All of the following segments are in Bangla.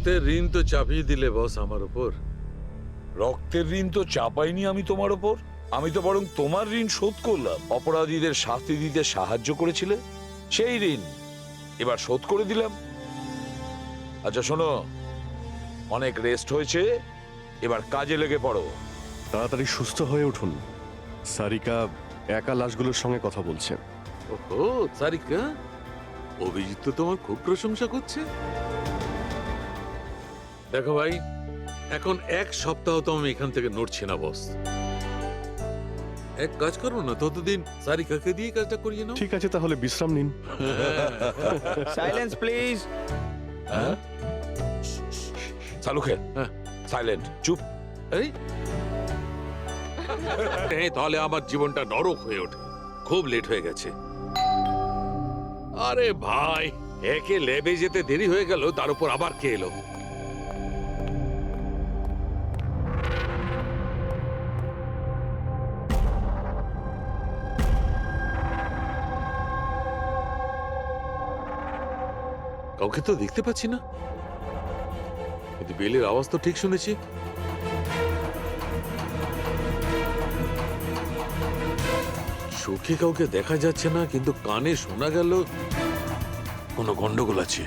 রক্তের ঋণ তো চাপিয়ে দিলে বস আমার উপর। রক্তের ঋণ তো চাপাইনি আমি তোমার ওপর, আমি তো বরং তোমার ঋণ শোধ করলাম। অপরাধীদের শাস্তি দিতে সাহায্য করেছিলে, সেই ঋণ এবার শোধ করে দিলাম। আচ্ছা শোনো, অনেক রেস্ট হয়েছে, এবার কাজে লেগে পড়ো। তাড়াতাড়ি সুস্থ হয়ে উঠুন। সারিকা একা লাশগুলোর সঙ্গে কথা বলছে। ওহো, সারিকা, অভিজিৎ তো তোমার খুব প্রশংসা করছে। দেখো ভাই, এখন এক সপ্তাহ তো আমি এখান থেকে নড়ছি না বস। এক কাজ করো না, ততদিন সারিকাকে দিয়ে কাজটা করিয়ে নাও। ঠিক আছে, তাহলে বিশ্রাম নিন। Silence please. সালুখে, হ্যাঁ। সাইলেন্ট, চুপ। এই তাহলে আমার জীবনটা নরক হয়ে ওঠে। খুব লেট হয়ে গেছে। আরে ভাই, একে লেবে যেতে দেরি হয়ে গেল, তার উপর আবার কে এলো? কাউকে তো দেখতে পাচ্ছি না, কিন্তু বেলের আওয়াজ তো ঠিক শুনেছি। চোখে কাউকে দেখা যাচ্ছে না, কিন্তু কানে শোনা গেল কোনো গন্ডগোল আছে।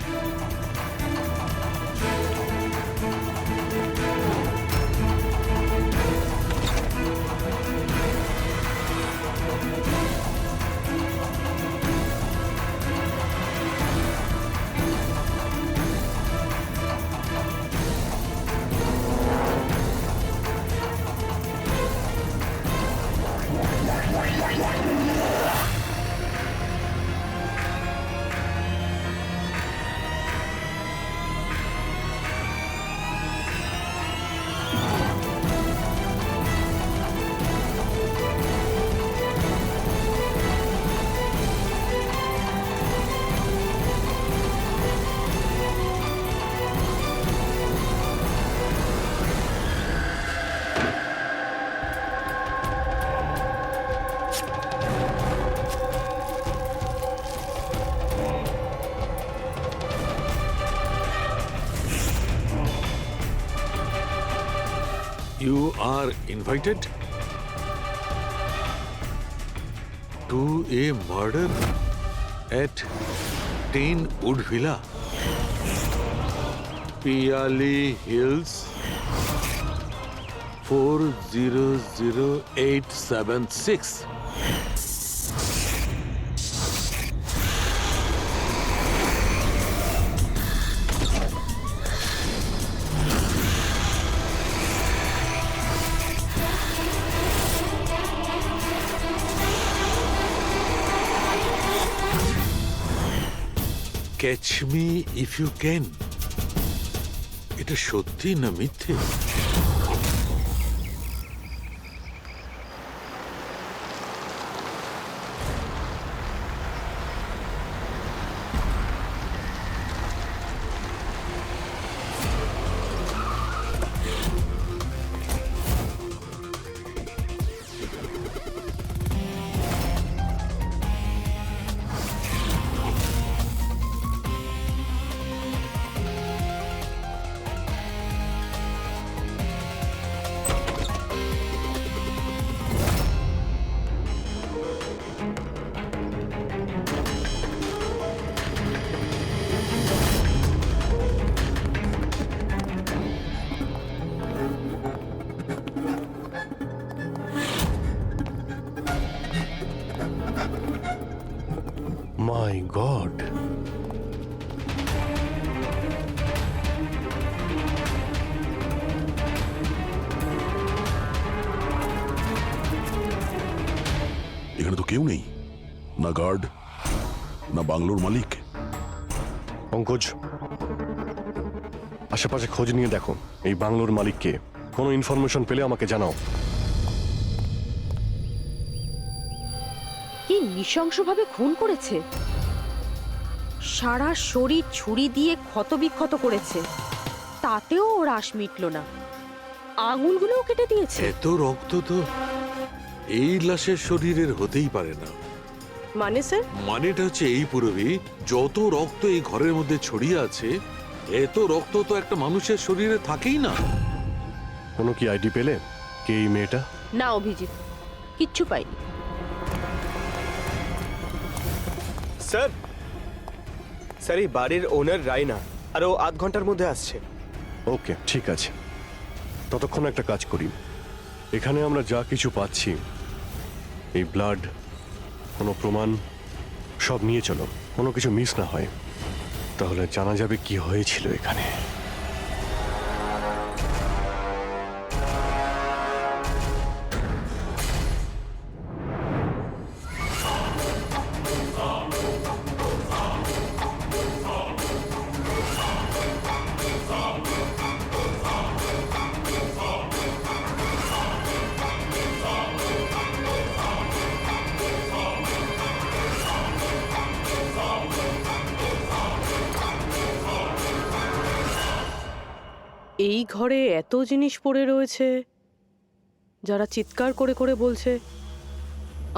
You are invited to a murder at 10 Wood Villa, Piali Hills, 400876. Catch me if you can. এটা সত্যি না মিথ্যে? মাই গড, এখানে তো কেউ নেই, না গার্ড না বাংলোর মালিক। পঙ্কজ, আশেপাশে খোঁজ নিয়ে দেখো এই বাংলোর মালিককে। কোনো ইনফরমেশন পেলে আমাকে জানাও। কি নৃশংসভাবে খুন করেছে! সারা শরীর ছুরি দিয়ে ক্ষতবিক্ষত করেছে, তাতেও ওর আশ মিটল না। আঙুলগুলোও কেটে দিয়েছে। এত রক্ত তো এই লাশের শরীরের হতেই পারে না। মানে স্যার? মানেটা হচ্ছে এই পুরবী, যত রক্ত এই ঘরের মধ্যে ছড়িয়ে আছে এত রক্ত তো একটা মানুষের শরীরে থাকেই না। কোনো কি আইডি পেলে কে এই মেয়েটা? না অভিজিৎ, কিচ্ছু পাইনি। স্যার স্যার এই বাড়ির ওনার রায়না, আর ও আধ ঘন্টার মধ্যে আসছে। ওকে, ঠিক আছে। ততক্ষণ একটা কাজ করি, এখানে আমরা যা কিছু পাচ্ছি, এই ব্লাড, কোনো প্রমাণ, সব নিয়ে চলো, কোনো কিছু মিস না হয়, তাহলে জানা যাবে কি হয়েছিল এখানে। এই ঘরে এত জিনিস পড়ে রয়েছে, যারা চিৎকার করে করে বলছে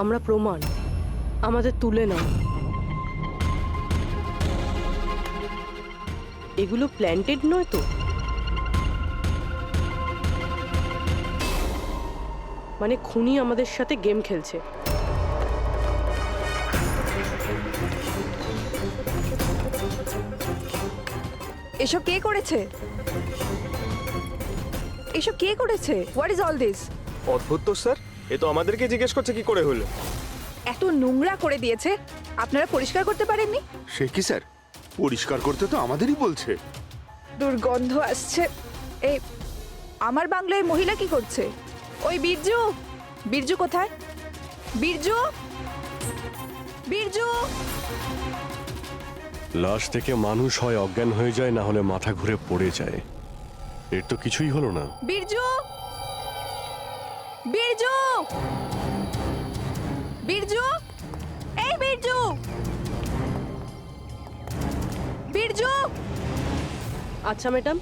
আমরা প্রমাণ, আমাদের তুলে নাও। এগুলো প্ল্যান্টেড নয় তো? মানে খুনি আমাদের সাথে গেম খেলছে। এসব কে করেছে? এসব কে করেছে? What is all this? অদ্ভুত তো স্যার, এ তো আমাদেরকে জিজ্ঞেস করছে কি করে হলো। এত নোংরা করে দিয়েছে, আপনারা পরিষ্কার করতে পারেননি? সে কি স্যার, পরিষ্কার করতে তো আমাদেরই বলছে। দুর্গন্ধ আসছে। এই আমার বাংলায় মহিলা কি করছে? ওই বীরজু, বীরজু কোথায়? বীরজু, বীরজু! লাশ থেকে মানুষ হয় অজ্ঞান হয়ে যায়, না হলে মাথা ঘুরে পড়ে যায়। এর তো কিছুই হলো না। বীরজু, বীরজু, বীরজু, এই বীরজু, বীরজু! আচ্ছা ম্যাডাম,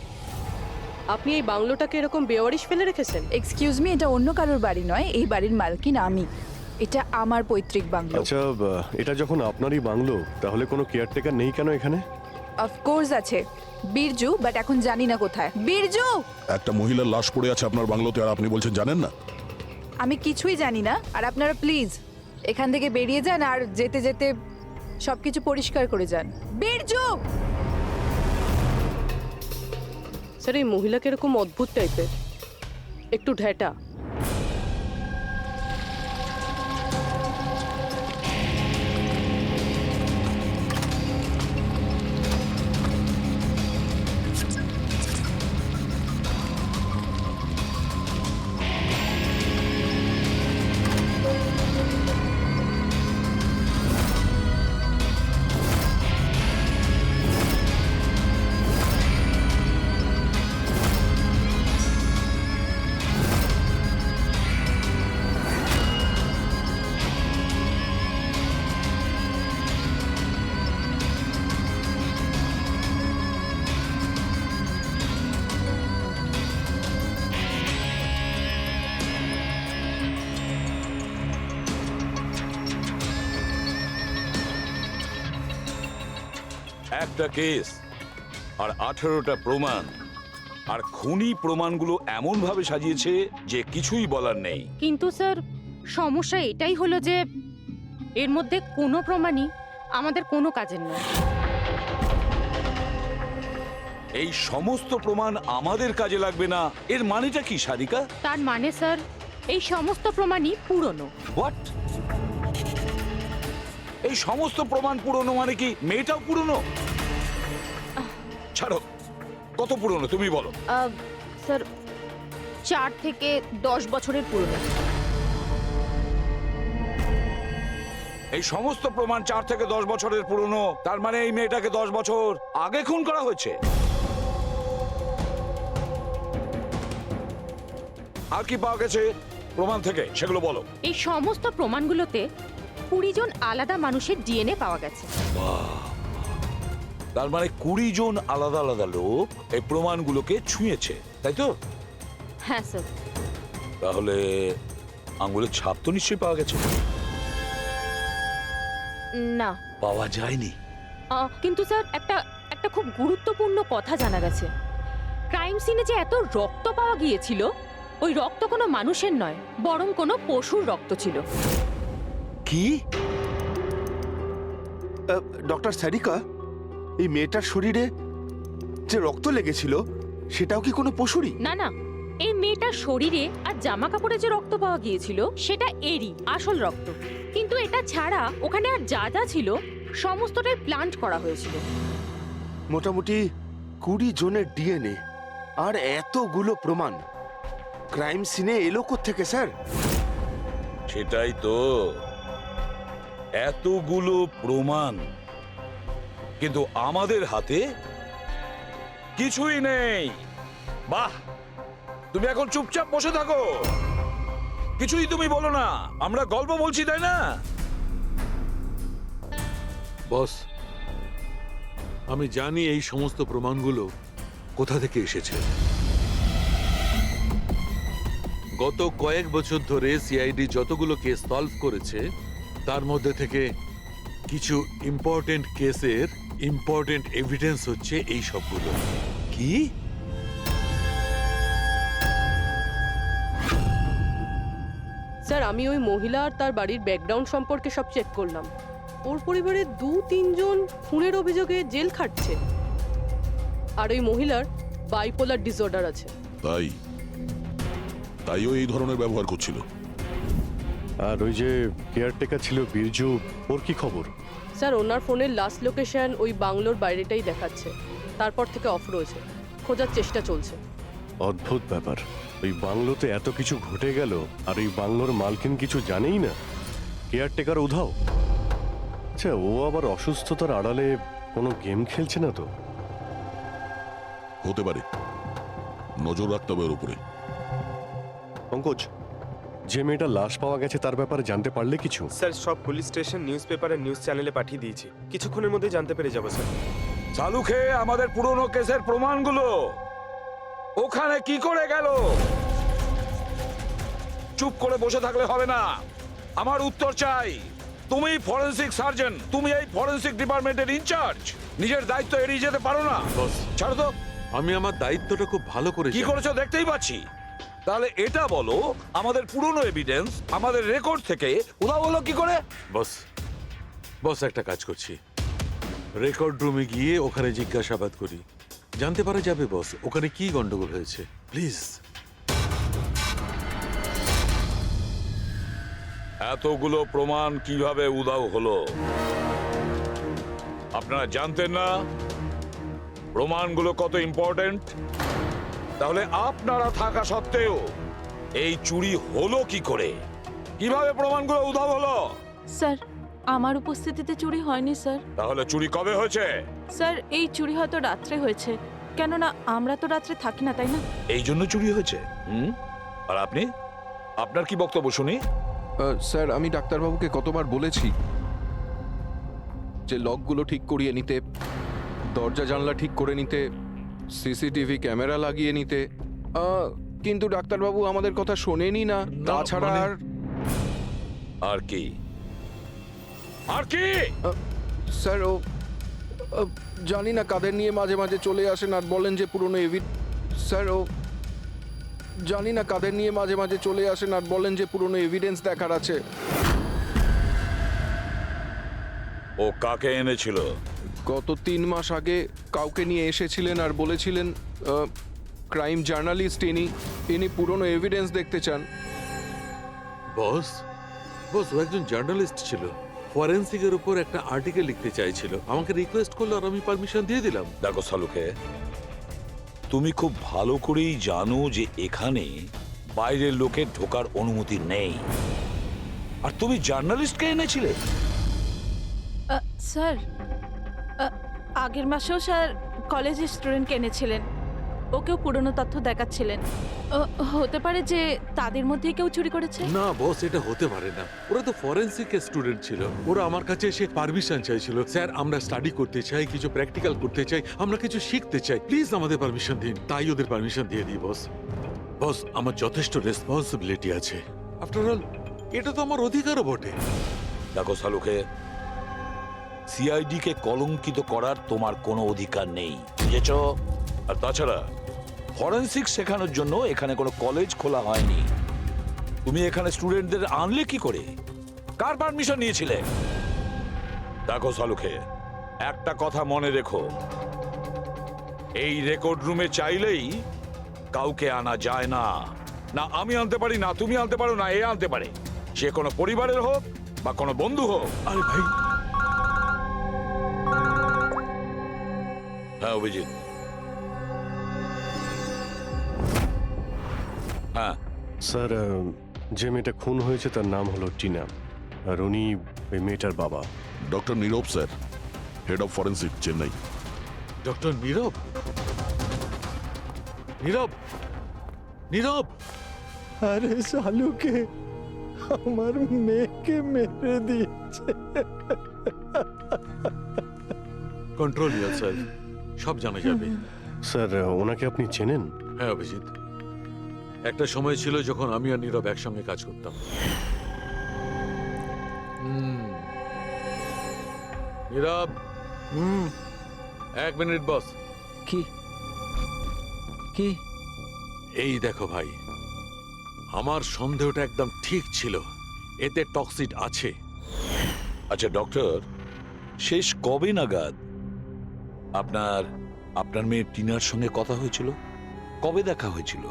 আপনি এই বাংলোটাকে এরকম বেওয়ারিশ ফেলে রেখেছেন? এক্সকিউজ মি, এটা অন্য কারোর বাড়ি নয়, এই বাড়ির মালকিন আমি। এটা আমার পৈতৃক বাংলো। আচ্ছা, এটা যখন আপনারই বাংলো, তাহলে কোনো কেয়ারটেকার নেই কেন এখানে? অফকোর্স আছে, বীরজু, বাট এখন জানি না কোথায়। বীরজু! একটা মহিলার লাশ পড়ে আছে আপনার বাংলোতে, আর আপনি বলছেন জানেন না? আমি কিছুই জানি না, আর আপনারা প্লিজ এখান থেকে বেরিয়ে যান, আর যেতে যেতে সবকিছু পরিষ্কার করে যান। বীরজু! স্যার, এই মহিলাকে এরকম অদ্ভুত টাইপের, একটু ঢ্যাটা। একটা কেস আর 18টা প্রমাণ, আর খুনি প্রমাণগুলো এমন ভাবে সাজিয়েছে যে কিছুই বলার নেই। কিন্তু স্যার, সমস্যা এটাই হলো যে এর মধ্যে কোনো প্রমাণই আমাদের কোনো কাজের নয়। এই সমস্ত প্রমাণ আমাদের কাজে লাগবে না, এর মানেটা কি সারিকা? তার মানে স্যার, এই সমস্ত প্রমাণই পুরনো। হোয়াট? এই সমস্ত প্রমাণ পুরনো মানে কি মেয়েটাও পুরনো? ছাড়ো, কত পুরনো তুমি বলো। স্যার, 4 থেকে 10 বছরের পুরনো। এই সমস্ত প্রমাণ 4 থেকে 10 বছরের পুরনো, তার মানে এই মেয়েটাকে 10 বছর আগে খুন করা হয়েছে। আর কি পাওয়া গেছে প্রমাণ থেকে, সেগুলো বলো। এই সমস্ত প্রমাণগুলোতে 20 জন আলাদা মানুষের ডিএনএ পাওয়া গেছে। তার মানে 20 জন আলাদা আলাদা লোক এই প্রমাণগুলোকে ছুঁয়েছে, তাই তো? হ্যাঁ স্যার। তাহলে আঙ্গুলের ছাপ তো নিশ্চয়ই পাওয়া গেছে। না, পাওয়া যায়নি। কিন্তু স্যার একটা একটা খুব গুরুত্বপূর্ণ কথা জানা গেছে। ক্রাইম সিনে যে এত রক্ত পাওয়া গিয়েছিল, ওই রক্ত কোনো মানুষের নয়, বরং কোনো পশুর রক্ত ছিল। কি ডক্টর সারিকা, এই মেয়েটার শরীরে যে রক্ত লেগেছিল সেটাও কি কোনো পশুরই? না না, এই মেয়েটার শরীরে আর জামা কাপড়ে যে রক্ত পাওয়া গিয়েছিল সেটা এরই আসল রক্ত। কিন্তু এটা ছাড়া ওখানে আর যা যা ছিল সমস্তটাই প্লান্ট করা হয়েছিল। মোটামুটি 20 জনের ডিএনএ আর এতগুলো প্রমাণ ক্রাইম সিনে এলো কোত্থেকে স্যার? সেটাই তো, এতগুলো প্রমাণ, কিন্তু আমাদের হাতে কিছুই নেই। বাহ, তুমি এখন চুপচাপ বসে থাকো, কিছুই তুমি বলো না, আমরা গল্প বলছি তাই না? বস, আমি জানি এই সমস্ত প্রমাণগুলো কোথা থেকে এসেছে। গত কয়েক বছর ধরে সিআইডি যতগুলো কেস সলভ করেছে তার মধ্যে থেকে কিছু ইম্পর্টেন্ট কেসের ইম্পর্টেন্ট এভিডেন্স হচ্ছে এই সবগুলো। কি? স্যার, আমি ওই মহিলা আর তার বাড়ির ব্যাকগ্রাউন্ড সম্পর্কে সব চেক করলাম। ওর পরিবারের 2-3 জন খুনের অভিযোগে জেল খাটছে, আর ওই মহিলার বাইপোলার ডিসঅর্ডার আছে। তাইও এই ধরনের ব্যবহার করছিল। আর ওই যে কেয়ারটেকার ছিল বীরজু, ওর কি খবর? স্যার, ওনার ফোনের লাস্ট লোকেশন ওই বাংলোর বাইরেটাই দেখাচ্ছে, তারপর থেকে অফ রয়েছে, খোঁজার চেষ্টা চলছে। অদ্ভুত ব্যাপার, ওই বাংলোতে এত কিছু ঘটে গেল আর এই বাংলোর মালকিন কিছু জানেই না। কেয়ারটেকার উধাও। আচ্ছা, ও আবার অসুস্থতার আড়ালে কোনো গেম খেলছে না তো? হতে পারে, নজর রাখতে হবে ওর উপরে। পঙ্কজ, যে মেয়েটা লাশ পাওয়া গেছে তার ব্যাপারে জানতে পারলে কিছু? স্যার, সব পুলিশ স্টেশন, নিউজ পেপার আর নিউজ চ্যানেলে পাঠিয়ে দিয়েছি, কিছুক্ষণের মধ্যে জানতে পেরে যাবো স্যার। চালু খেয়ে আমাদের পুরনো কেসের প্রমাণগুলো ওখানে কি করে গেল? চুপ করে বসে থাকলে হবে না, আমার উত্তর চাই। তুমি ফরেনসিক সার্জন, তুমি এই ফরেনসিক ডিপার্টমেন্টের ইনচার্জ, নিজের দায়িত্ব এড়িয়ে যেতে পারো না। বস, ছাড়ো তো। আমি আমার দায়িত্বটা খুব ভালো করে কি জানি। করেছো দেখতেই পাচ্ছি। তাহলে এটা বলো, আমাদের পুরনো এভিডেন্স, আমাদের রেকর্ড থেকে উধাও হলো কি করে? বস একটা কাজ করছি, রেকর্ড রুমে গিয়ে ওখানে জিজ্ঞাসাবাদ করি, জানতে পারা যাবে বস ওখানে কি গন্ডগোল হয়েছে। প্লিজ। এতগুলো প্রমাণ কিভাবে উধাও হলো আপনারা জানতেন না? প্রমাণগুলো কত ইম্পর্টেন্ট। তাহলে আপনারা থাকা সত্ত্বেও এই চুরি হলো কি করে? কিভাবে প্রমাণগুলো উধাও হলো? স্যার, আমার উপস্থিতিতে চুরি হয়নি স্যার। তাহলে চুরি কবে হয়েছে? স্যার, এই চুরি হয়তো রাত্রে হয়েছে, কেননা আমরা তো রাত্রে থাকি না, তাই না? এই জন্য চুরি হয়েছে। আর আপনি, আপনার কি বক্তব্য শুনি? স্যার, আমি ডাক্তারবাবুকে কতবার বলেছি যে লকগুলো ঠিক করিয়ে নিতে, দরজা জানলা ঠিক করে নিতে, সিসিটিভি ক্যামেরা লাগিয়ে নিতে, কিন্তু ডাক্তারবাবু আমাদের কথা শোনেনি না। তাছাড়া আর কি? আর কি? স্যার, ও জানি না কাদের নিয়ে মাঝে মাঝে চলে আসেন আর বলেন যে পুরনো স্যার, ও জানি না কাদের নিয়ে মাঝে মাঝে চলে আসেন আর বলেন যে পুরনো এভিডেন্স দেখার আছে। ও কাকে এনেছিল? গত 3 মাস আগে কাউকে নিয়ে এসেছিলেন আর বলেছিলেন ক্রাইম জার্নালিস্ট ইনি পুরনো এভিডেন্স দেখতে চান। বস, ও একজন জার্নালিস্ট ছিল, ফরেনসিকের উপর একটা আর্টিকেল লিখতে চাইছিল, আমাকে রিকোয়েস্ট করলো আর আমি পারমিশন দিয়ে দিলাম। দেখো সালুকে, তুমি খুব ভালো করেই জানো যে এখানে বাইরের লোকের ঢোকার অনুমতি নেই, আর তুমি জার্নালিস্টকে এনেছিলে। স্যার, আগের মাসেও স্যার কলেজের স্টুডেন্টকে এনেছিলেন, ওকেও পুরনো তথ্য দেখাচ্ছিলেন। হতে পারে যে তাদের মধ্যেই কেউ চুরি করেছে। না বস, এটা হতে পারে না, ওরা তো ফরেনসিক স্টুডেন্ট ছিল, ওরা আমার কাছে এসে পারমিশন চাইছিল, স্যার আমরা স্টাডি করতে চাই, কিছু প্র্যাকটিক্যাল করতে চাই, আমরা কিছু শিখতে চাই, প্লিজ আমাদের পারমিশন দিন। তাই ওদের পারমিশন দিয়ে দিই বস। বস, আমার যথেষ্ট রেসপন্সিবিলিটি আছে, আফটার অল এটা তো আমার অধিকারও বটে। দেখো সালুকে, সিআইডি কে কলঙ্কিত করার তোমার কোনো অধিকার নেই, বুঝেছ? আর তাছাড়া ফরেনসিক শেখানোর জন্য এখানে কোনো কলেজ খোলা হয়নি। তুমি এখানে স্টুডেন্টদের আনলে কি করে? কার পারমিশন নিয়েছিলে? দেখো সালুখে, একটা কথা মনে রেখো, এই রেকর্ড রুমে চাইলেই কাউকে আনা যায় না। না আমি আনতে পারি, না তুমি আনতে পারো, না এ আনতে পারে, সে কোনো পরিবারের হোক বা কোনো বন্ধু হোক। আরে ভাই, হ্যাঁ অভিজিৎ, হ্যাঁ স্যার, যে মেয়েটা খুন হয়েছে তার নাম হলো টিনা, আর উনি ওই মেয়েটার বাবা। Doctor Nirav sir, head of forensic, Chennai. Doctor Nirav, Nirav, Nirav, আরে শালুকে আমার মেয়েকে মেরে দিয়েছে। কন্ট্রোল ইয়ার স্যার, সব জানা যাবে। স্যার, ওনাকে আপনি চেনেন? হ্যাঁ অভিজিৎ, একটা সময় ছিল যখন আমি আর নীরব একসঙ্গে কাজ করতাম। নীরব, এক মিনিট বস। কি কি এই দেখো ভাই, আমার সন্দেহটা একদম ঠিক ছিল, এতে টক্সিড আছে। আচ্ছা ডক্টর, শেষ কবে নাগাদ আপনার আপনার মেয়ে টিনার সঙ্গে কথা হয়েছিল? কবে দেখা হয়েছিল?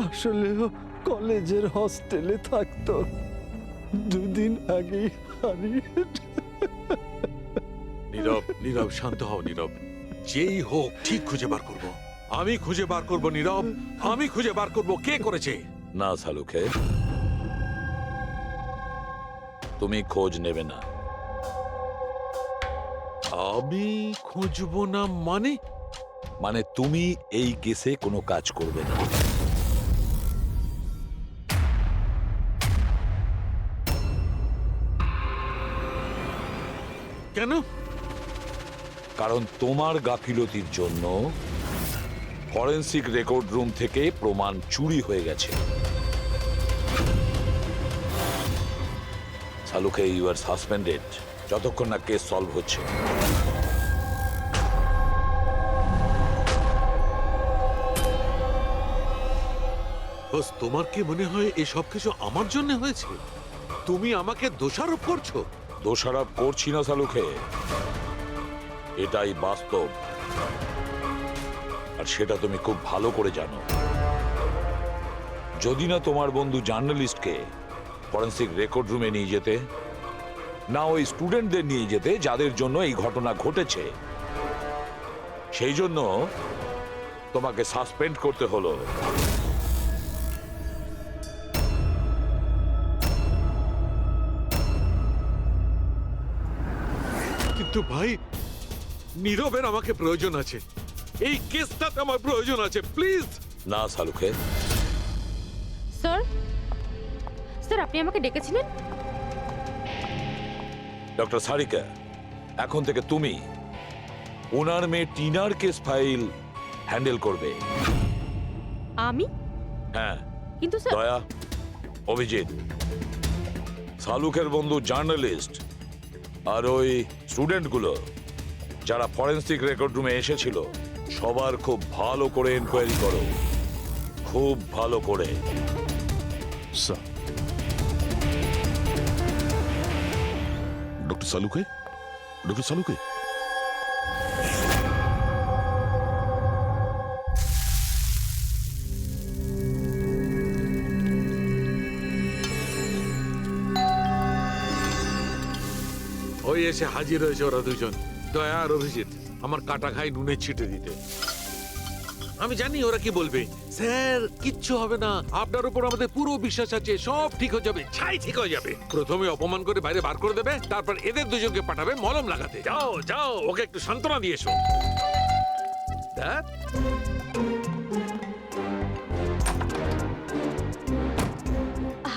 আসলে কলেজের হস্টেলে থাকতো, দুদিন আগেই হারিয়ে। নীরব, নীরব শান্ত হও নীরব, যেই হোক ঠিক খুঁজে বার করব। আমি খুঁজে বার করব নীরব, আমি খুঁজে বার করব কে করেছে। না সালুখে, তুমি খোঁজ নেবে না। আমি খুঁজবো না মানে? মানে তুমি এই কেসে কোনো কাজ করবে না। কেন? কারণ তোমার গাফিলতির জন্য ফরেনসিক রেকর্ড রুম থেকে প্রমাণ চুরি হয়ে গেছে। সালুখে, ইউ আর সাসপেন্ডেড যতক্ষণ না কেস সলভ হচ্ছে। বস, তোমার কি মনে হয় এই সব কিছু আমার জন্য হয়েছে? তুমি আমাকে দোষারোপ করছো। দোষারোপ করছি না সালুখে, এটাই বাস্তব, আর সেটা তুমি খুব ভালো করে জানো। যদি না তোমার বন্ধু জার্নালিস্টকে ফরেনসিক রেকর্ড রুমে নিয়ে যেতে, না ওই স্টুডেন্টদের নিয়ে যেতে যাদের জন্য এই ঘটনা ঘটেছে, সেই জন্য তোমাকে সাসপেন্ড করতে হলো। কিন্তু ভাই, নীরবের আমাকে প্রয়োজন আছে, এই কেসটাতে আমার প্রয়োজন আছে, প্লিজ। না সালুখে। স্যার, স্যার আপনি আমাকে ডেকেছিলেন? ডক্টর সারিকা, এখন থেকে তুমি ওনার মেয়ে টিনার কেস ফাইল হ্যান্ডেল করবে। আমি? হ্যাঁ। কিন্তু স্যার, দয়া, অভিজিৎ, সালুকের বন্ধু জার্নালিস্ট আর ওই স্টুডেন্টগুলো যারা ফরেনসিক রেকর্ড রুমে এসেছিল, সবার খুব ভালো করে এনকোয়ারি করো, খুব ভালো করে। স্যার, ডক্টর সালুকে, ডক্টর সালুকে, ওই এসে হাজির হয়েছে ওরা দুজন, দয়া আর অভিজিৎ, আমার কাটা খাই নুনের ছিটে দিতে। আমি জানি ওরা কি বলবে, স্যার কিচ্ছু হবে না, আপনার উপর আমাদের পুরো বিশ্বাস আছে, সব ঠিক হয়ে যাবে, ছাই ঠিক হয়ে যাবে। প্রথমে অপমান করে বাইরে বার করে দেবে, তারপর এদের দুজনকে পাঠাবে মলম লাগাতে। যাও যাও, ওকে একটু সান্ত্বনা দিয়ে এসো। ধ্যাৎ।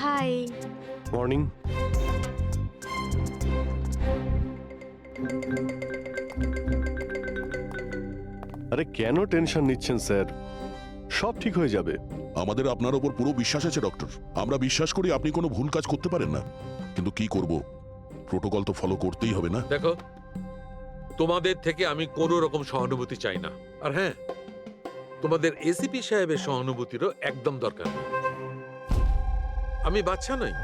হাই। মর্নিং। আরে কেন টেনশন নিচ্ছেন স্যার, সব ঠিক হয়ে যাবে। আমাদের আপনার ওপর পুরো বিশ্বাস আছে ডক্টর। আমরা বিশ্বাস করি আপনি কোনো ভুল কাজ করতে পারেন না, কিন্তু কি করব, প্রোটোকল তো ফলো করতেই হবে না। দেখো, তোমাদের থেকে আমি কোনো রকম সহানুভূতি চাই না। আর হ্যাঁ, তোমাদের এসিপি সাহেবের সহানুভূতিরও একদম দরকার নেই। আমি বাচ্চা নই,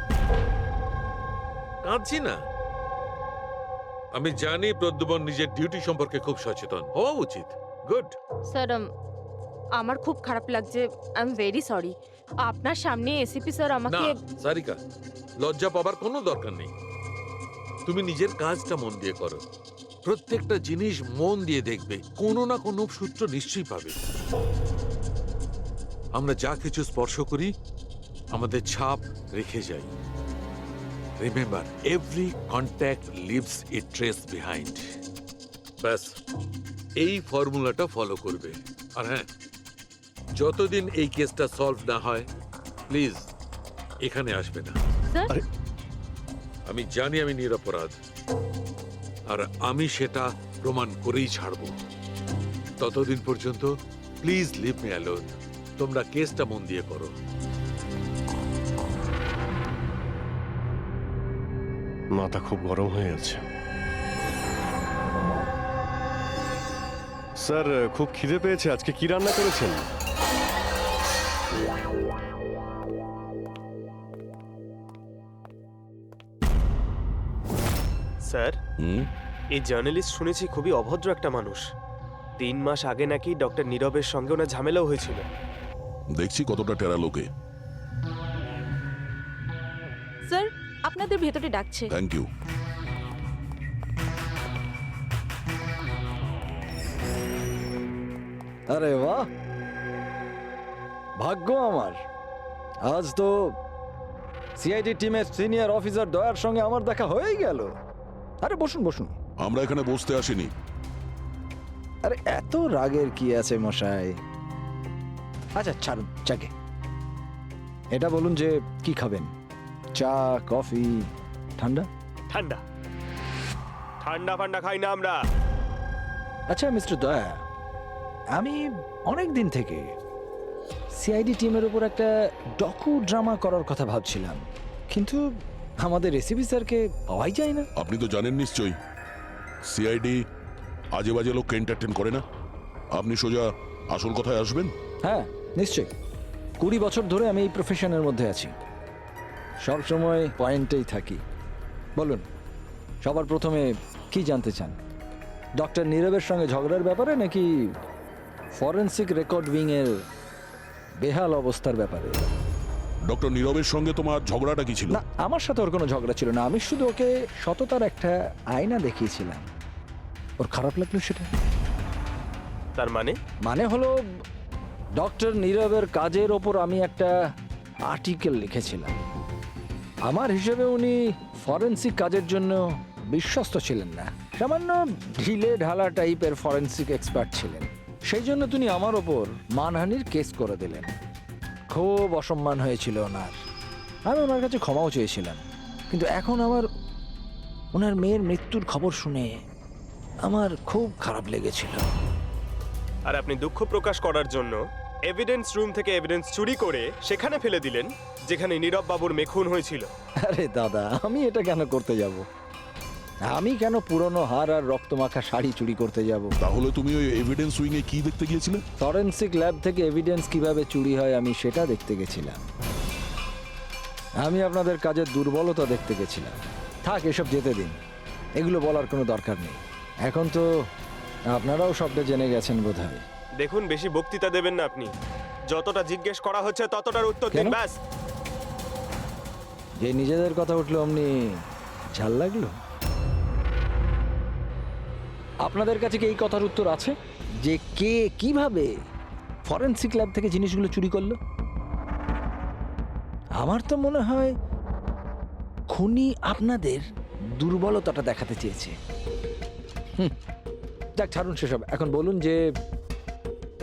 কাঁদছি না। আমি জানি প্রদ্যুমন নিজের ডিউটি সম্পর্কে খুব সচেতন হওয়া উচিত। গুড। স্যার আমার খুব খারাপ লাগছে, আই এম ভেরি সরি। আপনার সামনে এসিপি স্যার না আমাকে সারিকা, লজ্জা পাবার কোনো দরকার নেই। তুমি নিজের কাজটা মন দিয়ে করো, প্রত্যেকটা জিনিস মন দিয়ে দেখবে, কোনো না কোনো সূত্র নিশ্চয়ই পাবে। আমরা যা কিছু স্পর্শ করি আমাদের ছাপ রেখে যাই। রিমেম্বার, এভরি কন্ট্যাক্ট লিভস এ ট্রেস বিহাইন্ড। ব্যাস, এই ফর্মুলাটা ফলো করবে। আর হ্যাঁ, যতদিন এই কেসটা সলভ না হয় প্লিজ এখানে আসবে না। স্যার আরে আমি জানি আমি নিরপরাধ, আর আমি সেটা প্রমাণ করেই ছাড়ব। ততদিন পর্যন্ত প্লিজ লিভ মি অ্যালোন। তোমরা কেসটা মন দিয়ে করো। মাথা খুব গরম হয়ে আছে। স্যার, খুব খিদে পেয়েছে। আজকে কি রান্না করেছেন? স্যার, হুম? এই জার্নালিস্ট শুনেছি খুবই অভদ্র একটা মানুষ। 3 মাস আগে নাকি ডক্টর নীরবের সঙ্গে ওনার ঝামেলাও হয়েছিল। দেখছি কতটা টেরা লোকে। স্যার আপনাদের ভেতরে ডাকছে। Thank you. আরে বাহ, ভাগ্য আমার। আজ তো সিআইডি টিমের সিনিয়র অফিসার দয়ার সঙ্গে আমার দেখা হয়েই গেল। আরে বসুন বসুন। আমরা এখানে বসতে আসিনি। আরে এত রাগের কি আছে মশাই? আচ্ছা ছাড়ুন চাকে। এটা বলুন যে কি খাবেন, চা, কফি, ঠান্ডা? ঠান্ডা ঠান্ডা ফান্ডা খাই না আমরা। আচ্ছা মিস্টার দয়া, আমি অনেক দিন থেকে সিআইডি টিমের উপর একটা ডকু ড্রামা করার কথা ভাবছিলাম, কিন্তু আমাদের রেসিপি স্যারকে পাওয়াই যায় না। আপনি তো জানেন নিশ্চয়ই, সিআইডি আজে বাজে লোককে এন্টারটেন করে না। আপনি সোজা আসল কথায় আসবেন। হ্যাঁ নিশ্চয়ই, 20 বছর ধরে আমি এই প্রফেশনের মধ্যে আছি, সব সময় পয়েন্টেই থাকি। বলুন, সবার প্রথমে কি জানতে চান? ডক্টর নীরবের সঙ্গে ঝগড়ার ব্যাপারে নাকি ফরেন্সিক রেকর্ড উইং এর বেহাল অবস্থার ব্যাপারে? ডক্টর নীরবের সঙ্গে তোমার ঝগড়াটা কি ছিল? না, আমার সাথে ওর কোনো ঝগড়া ছিল না। আমি শুধু ওকে সততার একটা আয়না দেখিয়েছিলাম। ওর খারাপ লাগলো সেটা। তার মানে হলো ডক্টর নীরবের কাজের ওপর আমি একটা আর্টিকেল লিখেছিলাম। আমার হিসেবে উনি ফরেন্সিক কাজের জন্য বিশ্বস্ত ছিলেন না, সামান্য ঢিলে ঢালা টাইপের ফরেন্সিক এক্সপার্ট ছিলেন। সেই জন্য তিনি আমার ওপর মানহানির কেস করে দিলেন। খুব অসম্মান হয়েছিল ওনার। আমি ওনার কাছে ক্ষমাও চেয়েছিলাম, কিন্তু এখন ওনার মেয়ের মৃত্যুর খবর শুনে আমার খুব খারাপ লেগেছিল। আর আপনি দুঃখ প্রকাশ করার জন্য এভিডেন্স রুম থেকে এভিডেন্স চুরি করে সেখানে ফেলে দিলেন যেখানে নীরব বাবুর মেয়ে খুন হয়েছিল। আরে দাদা, আমি এটা কেন করতে যাব? আমি কেন পুরনো হার আর রক্তমাখা শাড়ি চুরি করতে যাব? তাহলে তুমি ওই এভিডেন্স উইং এ কি দেখতে গিয়েছিলে? ফরেন্সিক ল্যাব থেকে এভিডেন্স কিভাবে চুরি হয় আমি সেটা দেখতে গেছিলাম। আমি আপনাদের কাজের দুর্বলতা দেখতে গেছিলাম। থাক, এসব যেতে দিন, এগুলো বলার কোনো দরকার নেই। এখন তো আপনারাও সবটা জেনে গেছেন বোধহয়। দেখুন, বেশি বক্তৃতা দেবেন না আপনি। যতটা জিজ্ঞেস করা হচ্ছে ততটার উত্তর দিন, কেন? ব্যাস। যে নিজেদের কথা উঠলো অমনি ঝাল লাগলো? আপনাদের কাছে কি এই কথার উত্তর আছে যে কে কিভাবে ফরেনসিক ল্যাব থেকে জিনিসগুলো চুরি করলো? আমার তো মনে হয় খুনি আপনাদের দুর্বলতাটা দেখাতে চেয়েছে। যাক, ছাড়ুন সেসব। এখন বলুন যে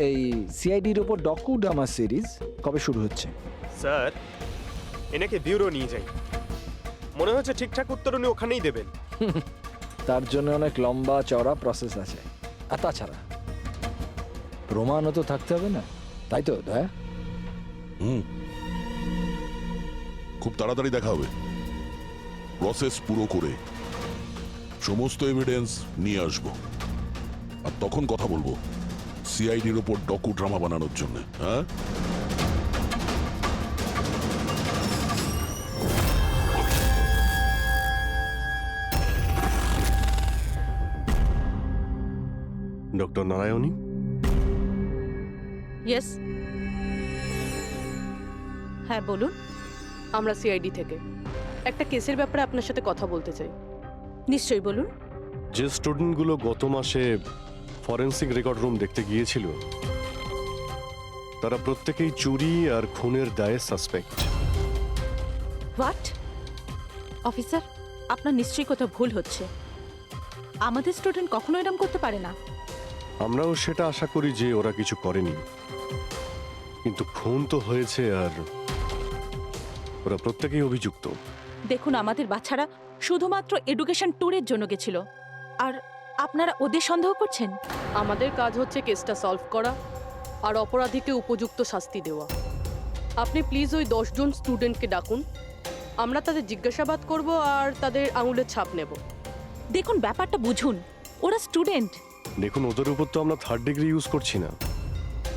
এই সিআইডির ওপর ডকু ড্রামা সিরিজ কবে শুরু হচ্ছে? স্যার, এনাকে ব্যুরো নিয়ে যাই। মনে হচ্ছে ঠিকঠাক উত্তর উনি ওখানেই দেবেন। তার জন্য অনেক লম্বা চওড়া প্রসেস আছে, আর তাছাড়া প্রমাণও তো থাকতে হবে না, তাই তো দয়া? খুব তাড়াতাড়ি দেখা হবে। প্রসেস পুরো করে সমস্ত এভিডেন্স নিয়ে আসবো। আর তখন কথা বলবো সিআইডির ওপর ডকু ড্রামা বানানোর জন্য, হ্যাঁ? ডক্টর নারায়ণী, ইয়েস, হ্যাঁ বলুন। আমরা সিআইডি থেকে একটা কেসের ব্যাপারে আপনার সাথে কথা বলতে চাই। নিশ্চয়ই বলুন। যে স্টুডেন্টগুলো গত মাসে ফরেন্সিক রেকর্ড রুম দেখতে গিয়েছিল তারা প্রত্যেকেই চুরি আর খুনের দায়ে সাসপেক্ট। হোয়াট? অফিসার, আপনার নিশ্চয়ই কোথাও ভুল হচ্ছে। আমাদের স্টুডেন্ট কখনো এরকম করতে পারে না। আমরাও সেটা আশা করি যে ওরা কিছু করেনি, কিন্তু খুন তো হয়েছে আর ওরা প্রত্যেকেই অভিযুক্ত। দেখুন, আমাদের বাচ্চারা শুধুমাত্র এডুকেশন ট্যুরের জন্য গেছিল, আর আপনারা ওদের সন্দেহ করছেন। আমাদের কাজ হচ্ছে কেসটা সলভ করা আর অপরাধীকে উপযুক্ত শাস্তি দেওয়া। আপনি প্লিজ ওই 10 জন স্টুডেন্টকে ডাকুন, আমরা তাদের জিজ্ঞাসাবাদ করব আর তাদের আঙুলের ছাপ নেব। দেখুন, ব্যাপারটা বুঝুন, ওরা স্টুডেন্ট। দেখুন, ওদের উপর তো আমরা 3rd ডিগ্রি ইউজ করছি না,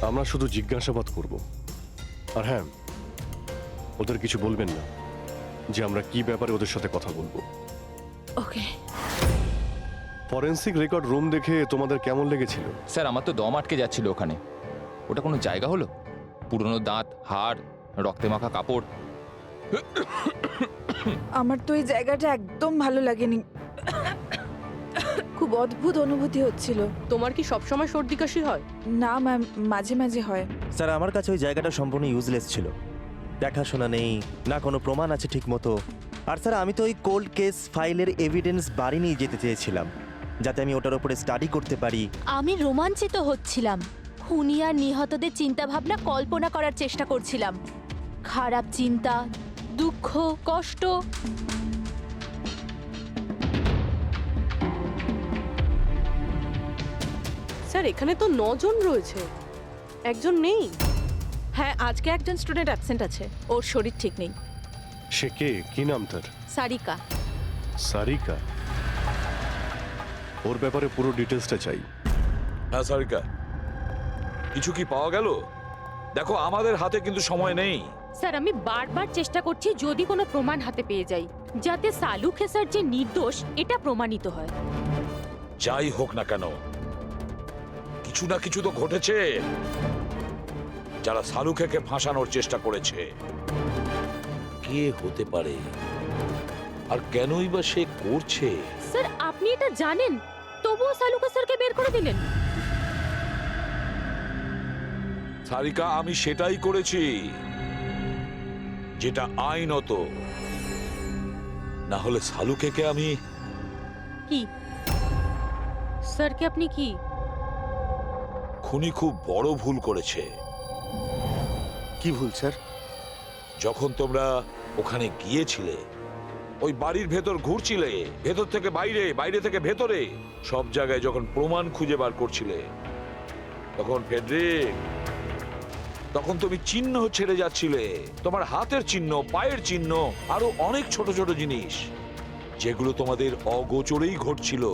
আমরা শুধু জিজ্ঞাসাবাদ করব। আর হ্যাঁ, ওদের কিছু বলবেন না যে আমরা কি ব্যাপারে ওদের সাথে কথা বলবো। ওকে। ফরেন্সিক রেকর্ড রুম দেখে তোমাদের কেমন লেগেছিল? স্যার, আমার তো দম আটকে যাচ্ছিল ওখানে। ওটা কোনো জায়গা হলো? পুরনো দাঁত, হাড়, রক্তে মাখা কাপড়। আমার তো এই জায়গাটা একদম ভালো লাগেনি, খুব অদ্ভুত অনুভূতি হচ্ছিল। তোমার কি সবসময় সর্দি কাশি হয়? না ম্যাম, মাঝে মাঝে হয়। স্যার, আমার কাছে ওই জায়গাটা সম্পূর্ণ ইউজলেস ছিল। দেখাশোনা নেই, না কোনো প্রমাণ আছে ঠিক মতো। আর স্যার, আমি তো ওই কোল্ড কেস ফাইলের এভিডেন্স বাড়ি নিয়ে যেতে চেয়েছিলাম, যাতে আমি ওটার উপরে স্টাডি করতে পারি। আমি রোমাঞ্চিত হচ্ছিলাম। খুনি আর নিহতদের চিন্তা ভাবনা কল্পনা করার চেষ্টা করছিলাম। খারাপ চিন্তা, দুঃখ, কষ্ট। স্যার, এখানে তো 9 জন রয়েছে, একজন নেই। হ্যাঁ, আজকে একজন স্টুডেন্ট অ্যাবসেন্ট আছে, ওর শরীর ঠিক নেই। সে কে? কি নাম তার? সারিকা। সারিকা? ওর ব্যাপারে পুরো ডিটেলসটা চাই। হ্যাঁ সারিকা, কিছু কি পাওয়া গেল? দেখো, আমাদের হাতে কিন্তু সময় নেই। স্যার, আমি বারবার চেষ্টা করছি যদি কোনো প্রমাণ হাতে পেয়ে যাই, যাতে সালু খেসার যে নির্দোষ এটা প্রমাণিত হয়। যাই হোক না কেন, কিছু না কিছু তো ঘটেছে। যারা সালুখেকে ফাঁসানোর চেষ্টা করেছে, কে হতে পারে আর কেনই বা সে করছে? স্যার, আপনি এটা জানেন, তবুও সালু খেসারকে বের করে দিলেন। সারিকা, আমি সেটাই করেছি যেটা আইনত। না হলে সালুখেকে আমি... কি স্যার, কি আপনি কি? খুনি খুব বড় ভুল করেছে। কি ভুল স্যার? যখন তোমরা ওখানে গিয়েছিলে, ওই বাড়ির ভেতর ঘুরছিলে, ভেতর থেকে বাইরে, বাইরে থেকে ভেতরে, সব জায়গায় যখন প্রমাণ খুঁজে বার করছিলে, তখন ফেডরিক, তখন তুমি চিহ্ন ছেড়ে যাচ্ছিলে। তোমার হাতের চিহ্ন, পায়ের চিহ্ন, আরো অনেক ছোট ছোট জিনিস, যেগুলো তোমাদের অগোচরেই ঘটছিল।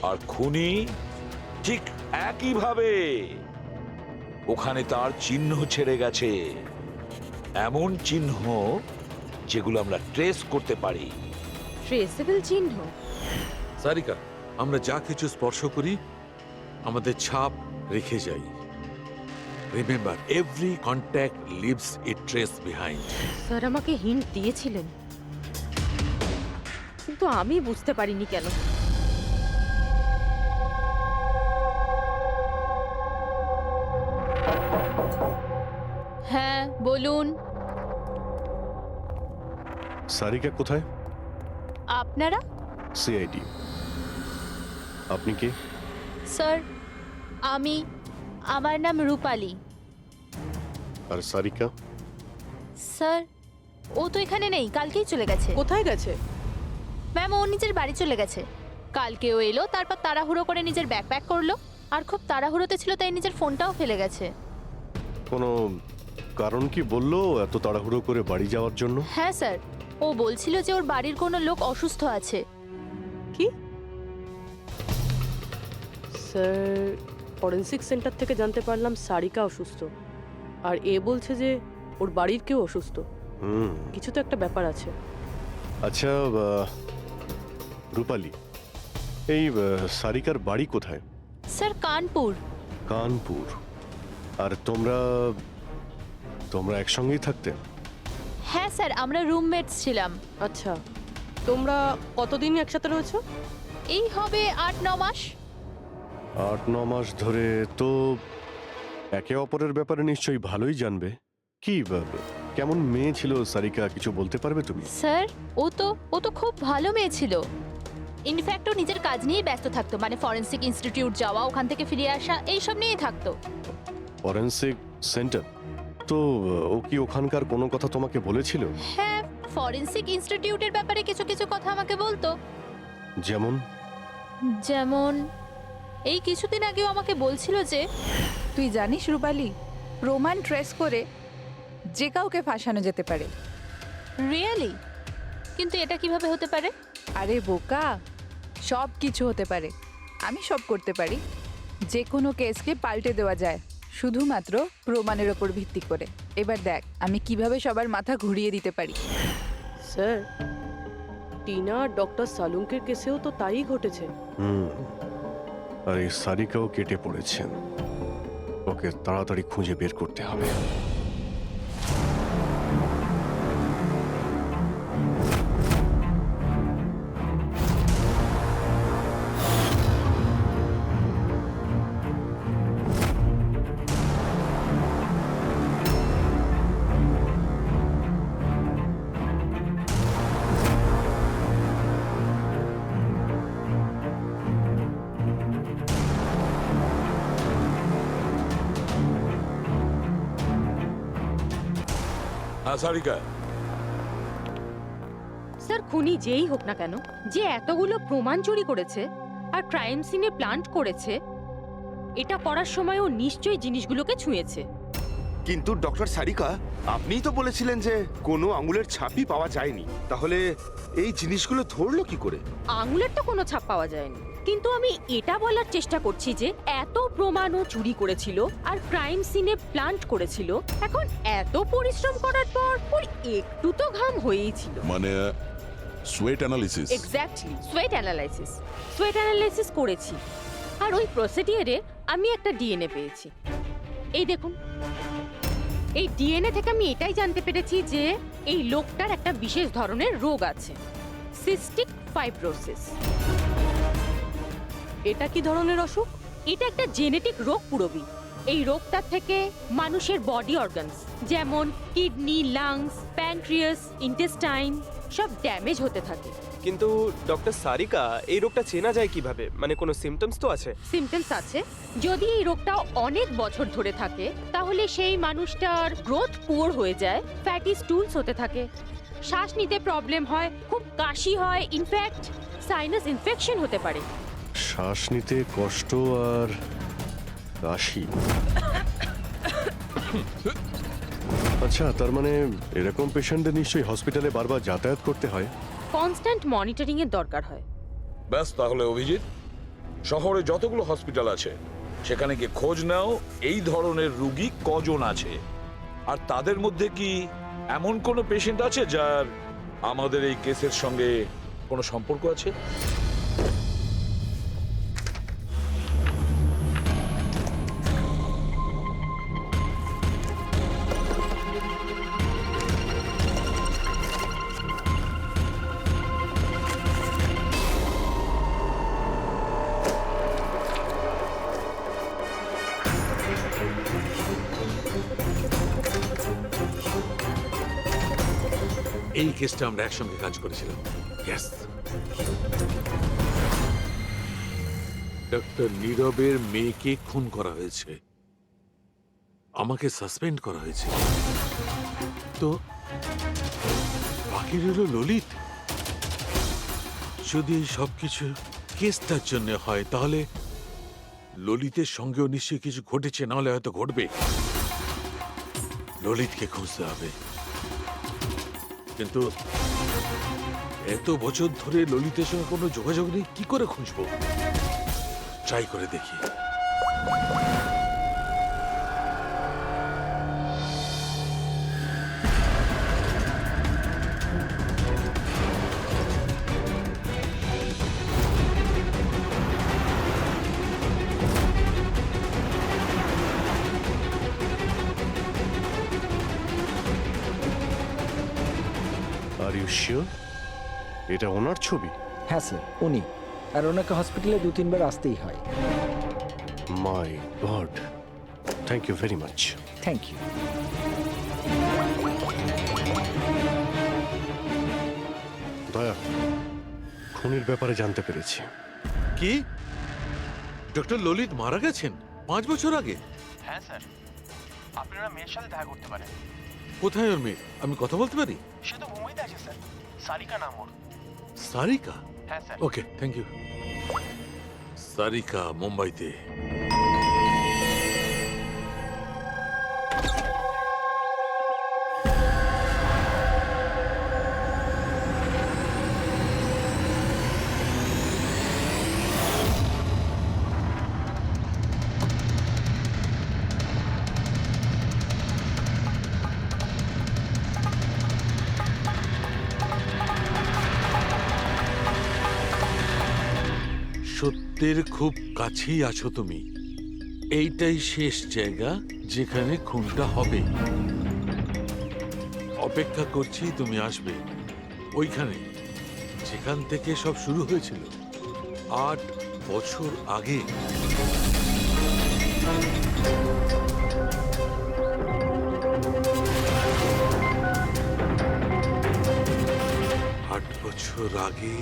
আর খুনি ঠিক একইভাবে ওখানে তার চিহ্ন ছেড়ে গেছে, এমন চিহ্ন যেগুলো আমরা ট্রেস করতে পারি। ট্রেসেবল চিহ্ন? সারিকা, আমরা যা কিছু স্পর্শ করি আমাদের ছাপ রেখে যাই। রিমেম্বার, এভরি কন্ট্যাক্ট লিভস এ ট্রেস বিহাইন্ড। স্যার আমাকে হিন্ট দিয়েছিলেন, কিন্তু আমি বুঝতে পারিনি কেন। হ্যাঁ বলুন। সারিকা কোথায়? আপনারা? সিআইডি। আপনি কে? স্যার, আমার নাম রূপালী। আর সারিকা? স্যার, ও তো এখানে নেই, কালকেই চলে গেছে। কোথায় গেছে? ম্যাম, ও নিজের বাড়ি চলে গেছে। কালকেও এলো, তারপর তাড়াহুড়ো করে নিজের ব্যাগ প্যাক করলো, আর খুব তাড়াহুড়োতে ছিল তাই নিজের ফোনটাও ফেলে গেছে। কোনো কারণ কি বললো এত তাড়াহুড়ো করে বাড়ি যাওয়ার জন্য? হ্যাঁ স্যার, ও বলছিল যে ওর বাড়ির কোনো লোক অসুস্থ আছে। কি? স্যার ফরেন্সিক সেন্টার থেকে জানতে পারলাম সারিকা অসুস্থ, আর এ বলছে যে ওর বাড়ির কেউ অসুস্থ। কিছু তো একটা ব্যাপার আছে। আচ্ছা রূপালী, এই সারিকার বাড়ি কোথায়? স্যার কানপুর। কানপুর। আর তোমরা তোমরা একসঙ্গেই থাকতে? হ্যাঁ স্যার, আমরা রুমমেটস ছিলাম। আচ্ছা, তোমরা কতদিন একসাথে রয়েছো? এই হবে 8-9 মাস। 8-9 মাস ধরে তো একে অপরের ব্যাপারে নিশ্চয়ই ভালোই জানবে। কি কেমন মেয়ে ছিল সারিকা, কিছু বলতে পারবে তুমি? স্যার ও তো খুব ভালো মেয়ে ছিল। ইনফ্যাক্ট ও নিজের কাজ নিয়ে ব্যস্ত থাকতো, মানে ফরেনসিক ইনস্টিটিউট যাওয়া, ওখান থেকে ফিরে আসা, এইসব নিয়েই থাকতো। Forensic centre? তো ও কি ওখানকার কোনো কথা তোমাকে বলেছিল? হ্যাঁ, ফরেনসিক ইনস্টিটিউটের ব্যাপারে কিছু কিছু কথা আমাকে বলতো। যেমন এই কিছুদিন আগেও আমাকে বলছিল যে, তুই জানিস রূপালী, প্রমাণ ট্রেস করে যে কাউকে ফাঁসানো যেতে পারে। রিয়েলি? কিন্তু এটা কিভাবে হতে পারে? আরে বোকা, সব কিছু হতে পারে। আমি সব করতে পারি। যে কোনো কেসকে পাল্টে দেওয়া যায় শুধুমাত্র প্রমাণের ওপর ভিত্তি করে। এবার দেখ আমি কিভাবে সবার মাথা ঘুরিয়ে দিতে পারি। স্যার, টিনা আর ডক্টর সালুঙ্কের কেসেও তো তাই ঘটেছে। আর এই সারিকাও কেটে পড়েছেন। ওকে তাড়াতাড়ি খুঁজে বের করতে হবে। হ্যাঁ সারিকা, স্যার খুনি যেই হোক না কেন, যে এতগুলো প্রমাণ চুরি করেছে আর ক্রাইম সিনে প্লান্ট করেছে, এটা করার সময় ও নিশ্চয়ই জিনিসগুলোকে ছুঁয়েছে। কিন্তু ডক্টর সারিকা, আপনিই তো বলেছিলেন যে কোনো আঙুলের ছাপই পাওয়া যায়নি, তাহলে এই জিনিসগুলো ধরলো কি করে? আঙুলের তো কোনো ছাপ পাওয়া যায়নি, কিন্তু আমি এটা বলার চেষ্টা করছি যে এত প্রমাণও চুরি করেছিল আর ক্রাইম সিনে প্লান্ট করেছিল, এখন এত পরিশ্রম করার পর ওর একটু তো ঘাম হয়েই ছিল। মানে sweat analysis? Exactly, sweat analysis করেছি। আর ওই প্রসিডিওরে আমি একটা ডিএনএ পেয়েছি। এই দেখুন, এই ডিএনএ থেকে আমি এটাই জানতে পেরেছি যে এই লোকটার একটা বিশেষ ধরনের রোগ আছে, সিস্টিক ফাইব্রোসিস। এটা কি ধরনের অসুখ? এটা একটা জেনেটিক রোগ পুরবি। এই রোগটার থেকে মানুষের বডি অর্গানস যেমন কিডনি, লাংস, প্যানক্রিয়াস, ইন্টেস্টাইন সব ড্যামেজ হতে থাকে। কিন্তু ডক্টর সারিকা, এই রোগটা চেনা যায় কিভাবে? মানে কোনো সিমটমস তো আছে? সিমটমস আছে। যদি এই রোগটা অনেক বছর ধরে থাকে তাহলে সেই মানুষটার গ্রোথ পুয়ার হয়ে যায়, ফ্যাটি স্টুলস হতে থাকে, শ্বাস নিতে প্রবলেম হয়, খুব কাশি হয়, ইনফ্যাক্ট সাইনাস ইনফেকশন হতে পারে। শ্বাস নিতে কষ্ট আর কাশি। আচ্ছা, তার মানে এরকম পেশেন্টদের নিশ্চয়ই হসপিটালে বারবার যাতায়াত করতে হয়। কনস্ট্যান্ট মনিটরিং এর দরকার হয়। ব্যাস তাহলে অভিজিৎ, শহরে যতগুলো হসপিটাল আছে সেখানে গিয়ে খোঁজ নাও এই ধরনের রুগী কজন আছে, আর তাদের মধ্যে কি এমন কোনো পেশেন্ট আছে যার আমাদের এই কেসের সঙ্গে কোনো সম্পর্ক আছে। এই কেসটা আমরা একসঙ্গে কাজ করেছিলাম। ডক্টর নীরবের মেয়েকে খুন করা হয়েছে, আমাকে সাসপেন্ড করা হয়েছে, তো বাকি রইল ললিত। যদি এই সবকিছু কেসটার জন্য হয় তাহলে ললিতের সঙ্গেও নিশ্চয়ই কিছু ঘটেছে, নাহলে হয়তো ঘটবে। ললিতকে খুঁজতে হবে, কিন্তু এত বছর ধরে ললিতের সঙ্গে কোনো যোগাযোগ নেই, কি করে খুঁজবো? ট্রাই করে দেখি। আর ইউ শিওর এটা ওনার ছবি? হ্যাঁ স্যার, উনি। আর ওনাকে হসপিটালে 2-3 বার আসতেই হয়। My God, thank you very much. Thank you. Daya, খুনির ব্যাপারে জানতে পেরেছি। কি ডক্টর ললিত মারা গেছেন 5 বছর আগে? হ্যাঁ স্যার, আপনারা মেয়ের সাথে দেখা করতে পারেন। কোথায় ওর মেয়ে? আমি কথা বলতে পারি? সে তো মুম্বাইতে আছে স্যার, সারিকা নাম ওর। সারিকা? হ্যাঁ sir. Okay, thank you. Sarika মুম্বাইতে। সত্যের খুব কাছেই আছো তুমি। এইটাই শেষ জায়গা যেখানে খুনটা হবে। অপেক্ষা করছি তুমি আসবে ওইখানে যেখান থেকে সব শুরু হয়েছিল 8 বছর আগে। আট বছর আগে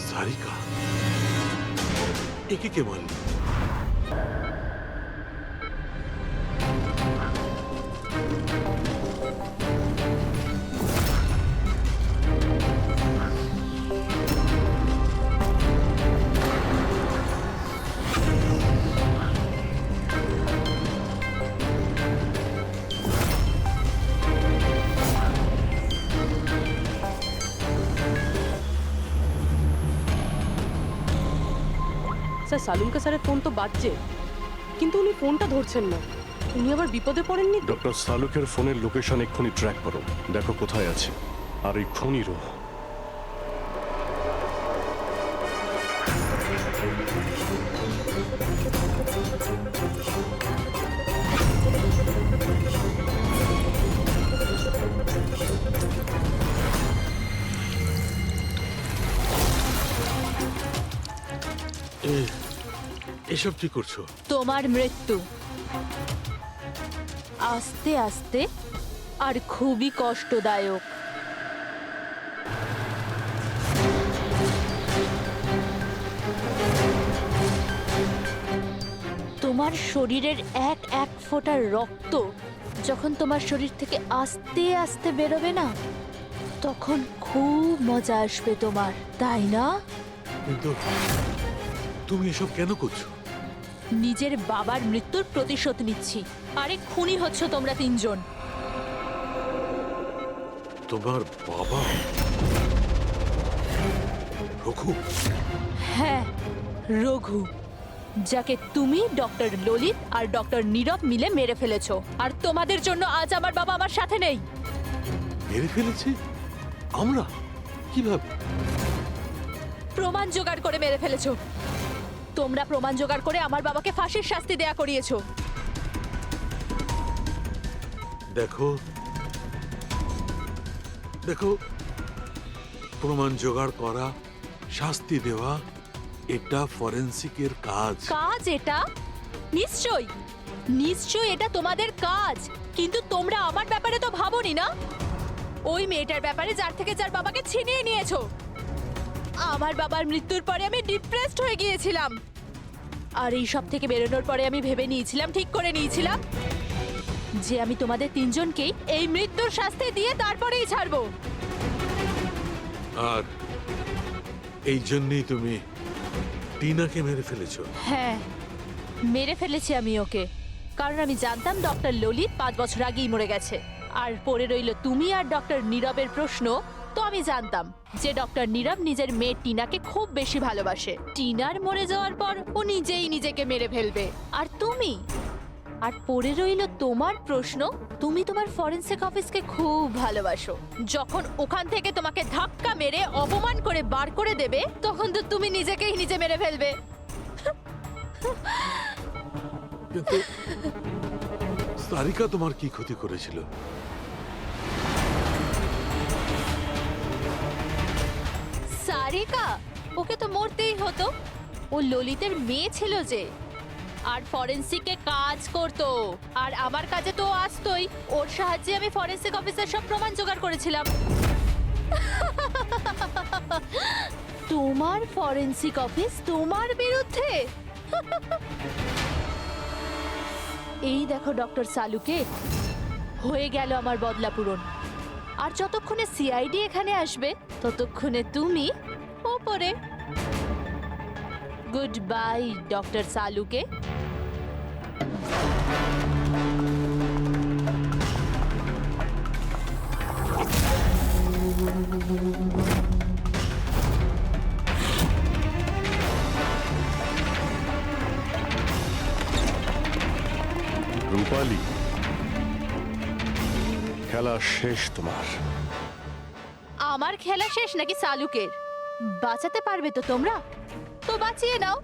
সারিকা একে কে মারল? স্যার, সালুনকা স্যারের ফোন তো বাজছে, কিন্তু উনি ফোনটা ধরছেন না। উনি আবার বিপদে পড়েননি তো? ডক্টর সালুকের ফোনের লোকেশন এক্ষুনি ট্র্যাক করো, দেখো কোথায় আছে। আর এই খুনিরও। এসব কি করছো? তোমার মৃত্যু আস্তে আস্তে আর খুবই কষ্টদায়ক। তোমার শরীরের এক ফোঁটা রক্ত যখন তোমার শরীর থেকে আস্তে আস্তে বেরোবে না, তখন খুব মজা আসবে তোমার, তাই না? কিন্তু তুমি এসব কেন করছো? নিজের বাবার মৃত্যুর প্রতিশোধ নিচ্ছি। আরে খুনি হচ্ছ তোমরা 3 জন। তোমার বাবা রঘু? হ্যাঁ, রঘু, যাকে তুমি, ডক্টর ললিত আর ডক্টর নীরব মিলে মেরে ফেলেছো। আর তোমাদের জন্য আজ আমার বাবা আমার সাথে নেই। মেরে ফেলেছি আমরা? কিভাবে? প্রমাণ জোগাড় করে মেরে ফেলেছো। তোমরা প্রমাণ জোগাড় করে আমার বাবাকে ফাঁসির শাস্তি দেয়া করিয়েছো। দেখো, দেখো, প্রমাণ জোগাড় করা, শাস্তি দেওয়া, এটা ফরেন্সিকের কাজ। কাজ এটা? নিশ্চয়ই নিশ্চয়ই এটা তোমাদের কাজ, কিন্তু তোমরা আমার ব্যাপারে তো ভাবোনি না। ওই মেয়েটার ব্যাপারে যার থেকে যার বাবাকে ছিনিয়ে নিয়েছো। আমার বাবার মৃত্যুর পরে আমি ডিপ্রেসড হয়ে গিয়েছিলাম, আর এই সব থেকে বেরোনোর পরে আমি ভেবে নিয়েছিলাম, ঠিক করে নিয়েছিলাম যে আমি তোমাদের তিনজনকেই এই মৃত্যুর শাস্তি দিয়ে তারপরেই ছাড়বো। আর এই জন্যই তুমি টিনাকে মেরে ফেলেছো। হ্যাঁ, মেরে ফেলেছি আমি ওকে, কারণ আমি জানতাম ডক্টর ললিত 5 বছর আগেই মরে গেছে। আর পড়ে রইল তুমি আর ডক্টর নীরবের প্রশ্ন। তো আমি জানতাম যে ডক্টর নীরব নিজের মেয়ে টিনাকে খুব বেশি ভালোবাসে। টিনার মরে যাওয়ার পর ও নিজেই নিজেকে মেরে ফেলবে। আর তুমি, আর পড়ে রইল তোমার প্রশ্ন, তুমি তোমার ফরেনসিক অফিসকে খুব ভালোবাসো। যখন ওখান থেকে তোমাকে ধাক্কা মেরে অপমান করে বার করে দেবে, তখন তো তুমি নিজেকেই নিজে মেরে ফেলবে। কিন্তু সারিকা তোমার কি ক্ষতি করেছিল? সারিকা? ওকে তো মরতেই হতো। ও ললিতের মেয়ে ছিল যে, আর ফরেনসিকে কাজ করতো, আর আমার কাজে তো আসতোই। ওর সাহায্যে আমি ফরেনসিক অফিসার সব প্রমাণ জোগাড় করেছিলাম। তোমার ফরেনসিক অফিস তোমার বিরুদ্ধে? এই দেখো ডক্টর সালুকে, হয়ে গেল আমার বদলা পূরণ। আর যতক্ষণে সিআইডি এখানে আসবে, ততক্ষণে তুমি ওপরে। গুড বাই ডক্টর সালুকে। রূপালী, খেলা শেষ তোমার। আমার খেলা শেষ নাকি সালুকের? বাঁচাতে পারবে তো তোমরা? তো বাঁচিয়ে নাও।